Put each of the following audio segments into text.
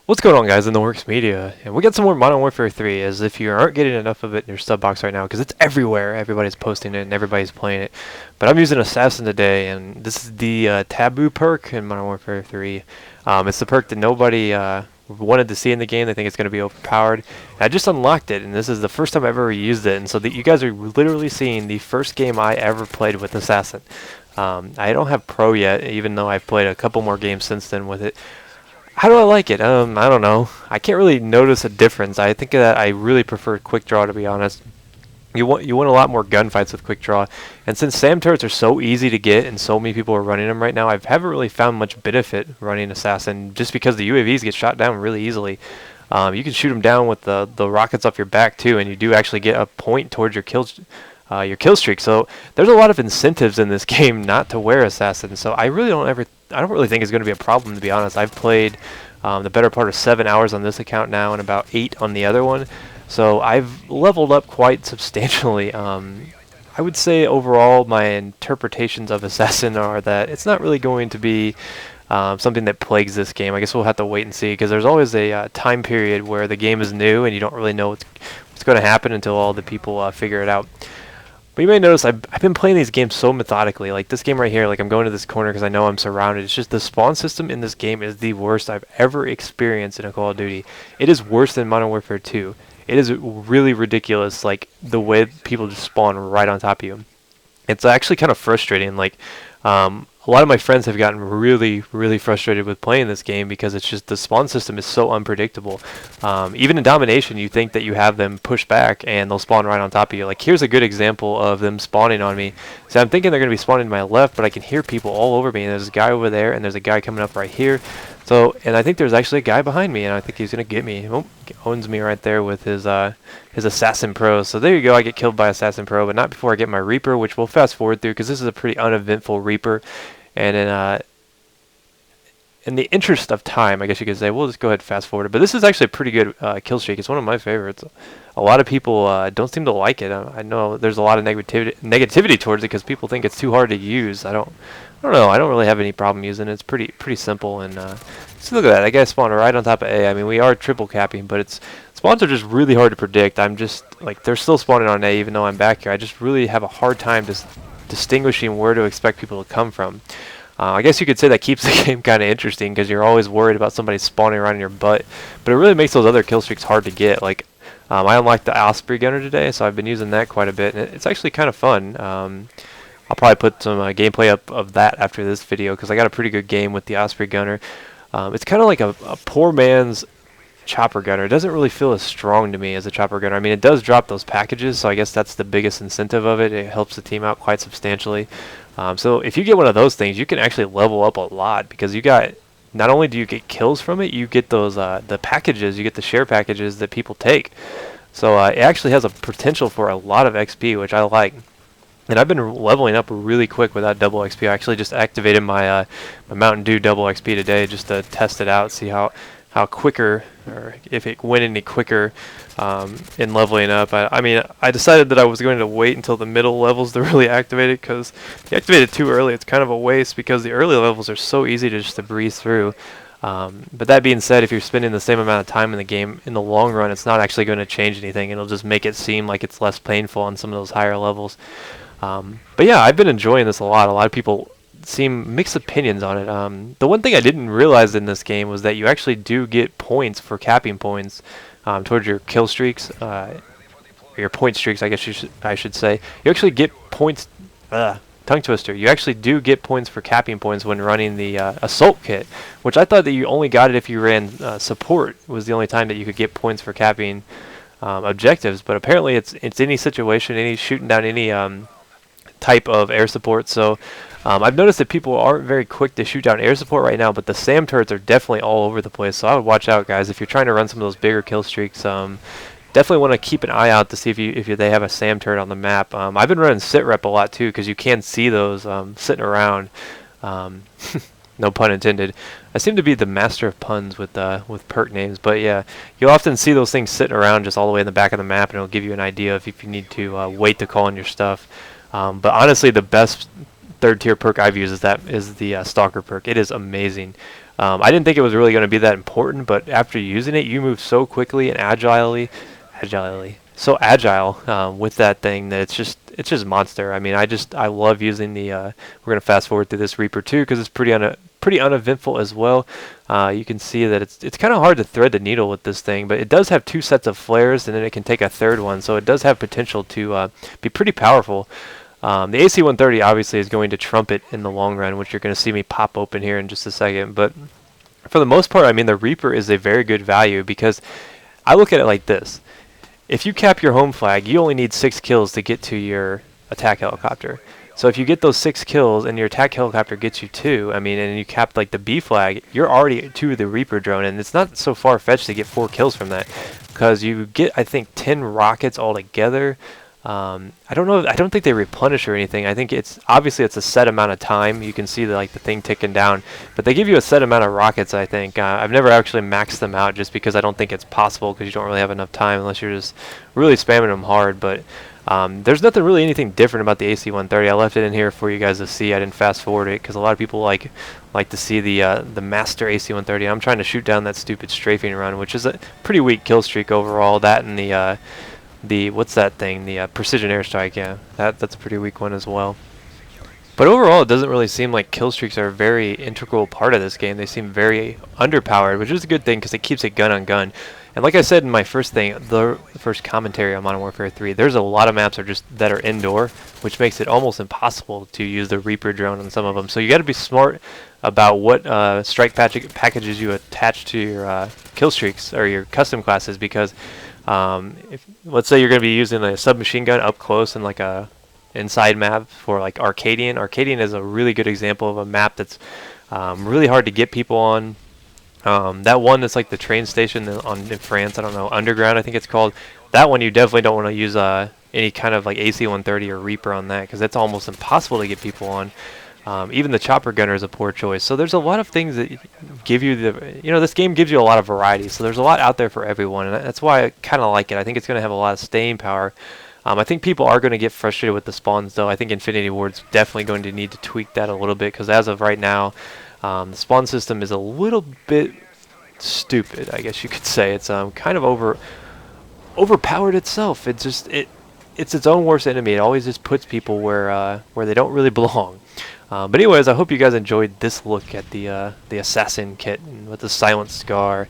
What's going on, guys, in the Works Media? And we got some more Modern Warfare 3, as if you aren't getting enough of it in your sub box right now, because it's everywhere. Everybody's posting it and everybody's playing it. But I'm using Assassin today, and this is the Taboo perk in Modern Warfare 3. It's the perk that nobody wanted to see in the game. They think it's going to be overpowered. And I just unlocked it, and this is the first time I've ever used it. And so you guys are literally seeing the first game I ever played with Assassin. I don't have Pro yet, even though I've played a couple more games since then with it. How do I like it? I don't know. I can't really notice a difference. I think that I really prefer Quick Draw, to be honest. You win a lot more gunfights with Quick Draw, and since SAM turrets are so easy to get and so many people are running them right now, I haven't really found much benefit running Assassin, just because the UAVs get shot down really easily. You can shoot them down with the rockets off your back too, and you do actually get a point towards your kill streak. So there's a lot of incentives in this game not to wear Assassin. So I don't really think it's going to be a problem, to be honest. I've played the better part of 7 hours on this account now and about 8 on the other one. So I've leveled up quite substantially. I would say overall my interpretations of Assassin are that it's not really going to be something that plagues this game. I guess we'll have to wait and see, because there's always a time period where the game is new and you don't really know what's going to happen until all the people figure it out. But you may notice I've been playing these games so methodically. Like this game right here, like I'm going to this corner because I know I'm surrounded. It's just the spawn system in this game is the worst I've ever experienced in a Call of Duty. It is worse than Modern Warfare 2. It is really ridiculous, like the way people just spawn right on top of you. It's actually kind of frustrating. Like a lot of my friends have gotten really, really frustrated with playing this game because it's just the spawn system is so unpredictable. Even in Domination, you think that you have them push back and they'll spawn right on top of you. Like here's a good example of them spawning on me. So I'm thinking they're going to be spawning to my left, but I can hear people all over me. And there's a guy over there, and there's a guy coming up right here. So, and I think there's actually a guy behind me, and I think he's going to get me. Oh, he owns me right there with his Assassin Pro. So there you go, I get killed by Assassin Pro, but not before I get my Reaper, which we'll fast forward through because this is a pretty uneventful Reaper. And in the interest of time, I guess you could say, we'll just go ahead and fast forward it. But this is actually a pretty good kill streak. It's one of my favorites. A lot of people don't seem to like it. I know there's a lot of negativity towards it because people think it's too hard to use. I don't know. I don't really have any problem using it. It's pretty simple. And so look at that. That guy spawned right on top of A. I mean, we are triple capping, but spawns are just really hard to predict. I'm just like, they're still spawning on A even though I'm back here. I just really have a hard time just distinguishing where to expect people to come from. I guess you could say that keeps the game kind of interesting because you're always worried about somebody spawning around in your butt, but it really makes those other kill streaks hard to get. Like I unlocked the Osprey gunner today, so I've been using that quite a bit, and it's actually kind of fun. I'll probably put some gameplay up of that after this video because I got a pretty good game with the Osprey gunner. It's kind of like a poor man's chopper gunner. It doesn't really feel as strong to me as a chopper gunner. I mean, it does drop those packages, so I guess that's the biggest incentive of it. It helps the team out quite substantially. So if you get one of those things, you can actually level up a lot because you got, not only do you get kills from it, you get those the packages, you get the share packages that people take. So it actually has a potential for a lot of XP, which I like. And I've been leveling up really quick without double XP. I actually just activated my my Mountain Dew double XP today just to test it out, see how quicker, or if it went any quicker in leveling up. I mean, I decided that I was going to wait until the middle levels to really activate it, because if you activate it too early, it's kind of a waste, because the early levels are so easy to just to breeze through. But that being said, if you're spending the same amount of time in the game, in the long run, it's not actually going to change anything. It'll just make it seem like it's less painful on some of those higher levels. But yeah, I've been enjoying this a lot. A lot of people seem mixed opinions on it. The one thing I didn't realize in this game was that you actually do get points for capping points towards your kill streaks, or your point streaks, I guess I should say. You actually get points. Tongue twister. You actually do get points for capping points when running the assault kit, which I thought that you only got it if you ran support. Was the only time that you could get points for capping objectives. But apparently it's any situation, any shooting down any type of air support. So I've noticed that people aren't very quick to shoot down air support right now, but the SAM turrets are definitely all over the place. So I would watch out, guys, if you're trying to run some of those bigger kill streaks. Definitely want to keep an eye out to see if they have a SAM turret on the map. I've been running sit rep a lot too, because you can see those sitting around. No pun intended. I seem to be the master of puns with perk names, but yeah, you'll often see those things sitting around just all the way in the back of the map, and it'll give you an idea of if you need to wait to call on your stuff. But honestly, the best third tier perk I've used is the Stalker perk. It is amazing. I didn't think it was really going to be that important, but after using it, you move so quickly and agilely, so agile with that thing that it's just monster. I mean, I love using the. We're gonna fast forward through this Reaper too because it's pretty uneventful as well. You can see that it's kind of hard to thread the needle with this thing, but it does have 2 sets of flares, and then it can take a 3rd one, so it does have potential to be pretty powerful. The AC-130 obviously is going to trump it in the long run, which you're going to see me pop open here in just a second. But for the most part, I mean, the Reaper is a very good value because I look at it like this. If you cap your home flag, you only need 6 kills to get to your attack helicopter. So if you get those 6 kills and your attack helicopter gets you 2, I mean, and you cap like the B flag, you're already to the Reaper drone, and it's not so far-fetched to get 4 kills from that because you get, I think, 10 rockets altogether. I don't know. I don't think they replenish or anything. I think it's obviously it's a set amount of time. You can see the thing ticking down, but they give you a set amount of rockets. I think I've never actually maxed them out just because I don't think it's possible because you don't really have enough time unless you're just really spamming them hard. But there's nothing really anything different about the AC-130. I left it in here for you guys to see. I didn't fast forward it because a lot of people like to see the master AC-130. I'm trying to shoot down that stupid strafing run, which is a pretty weak kill streak overall. That and the what's that thing? The precision airstrike. Yeah, that's a pretty weak one as well. But overall, it doesn't really seem like kill streaks are a very integral part of this game. They seem very underpowered, which is a good thing because it keeps it gun on gun. And like I said in my first thing, the first commentary on Modern Warfare 3, there's a lot of maps that are indoor, which makes it almost impossible to use the Reaper drone on some of them. So you got to be smart about what strike packages you attach to your kill streaks or your custom classes because if let's say you're going to be using a submachine gun up close in like a inside map for like Arcadian. Arcadian is a really good example of a map that's really hard to get people on. That one that's like the train station in France, I don't know, Underground I think it's called. That one you definitely don't want to use any kind of like AC-130 or Reaper on that because that's almost impossible to get people on. Even the chopper gunner is a poor choice. So there's a lot of things that give you this game gives you a lot of variety. So there's a lot out there for everyone, and that's why I kind of like it. I think it's going to have a lot of staying power. I think people are going to get frustrated with the spawns, though. I think Infinity Ward's definitely going to need to tweak that a little bit because as of right now, the spawn system is a little bit stupid, I guess you could say. It's kind of overpowered itself. It's its own worst enemy. It always just puts people where they don't really belong. But anyways, I hope you guys enjoyed this look at the assassin kit and with the silent scar.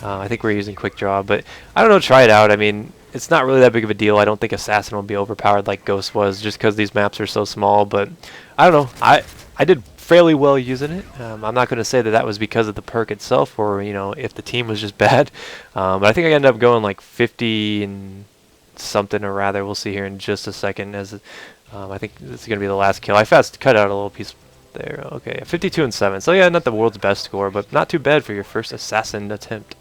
I think we're using quick draw, but I don't know. Try it out. I mean, it's not really that big of a deal. I don't think assassin will be overpowered like Ghost was, just because these maps are so small. But I don't know. I did fairly well using it. I'm not going to say that was because of the perk itself, or if the team was just bad. But I think I ended up going like 50 and something, or rather, we'll see here in just a second. As I think this is going to be the last kill. I fast cut out a little piece there. Okay, 52 and 7. So yeah, not the world's best score, but not too bad for your first assassin attempt.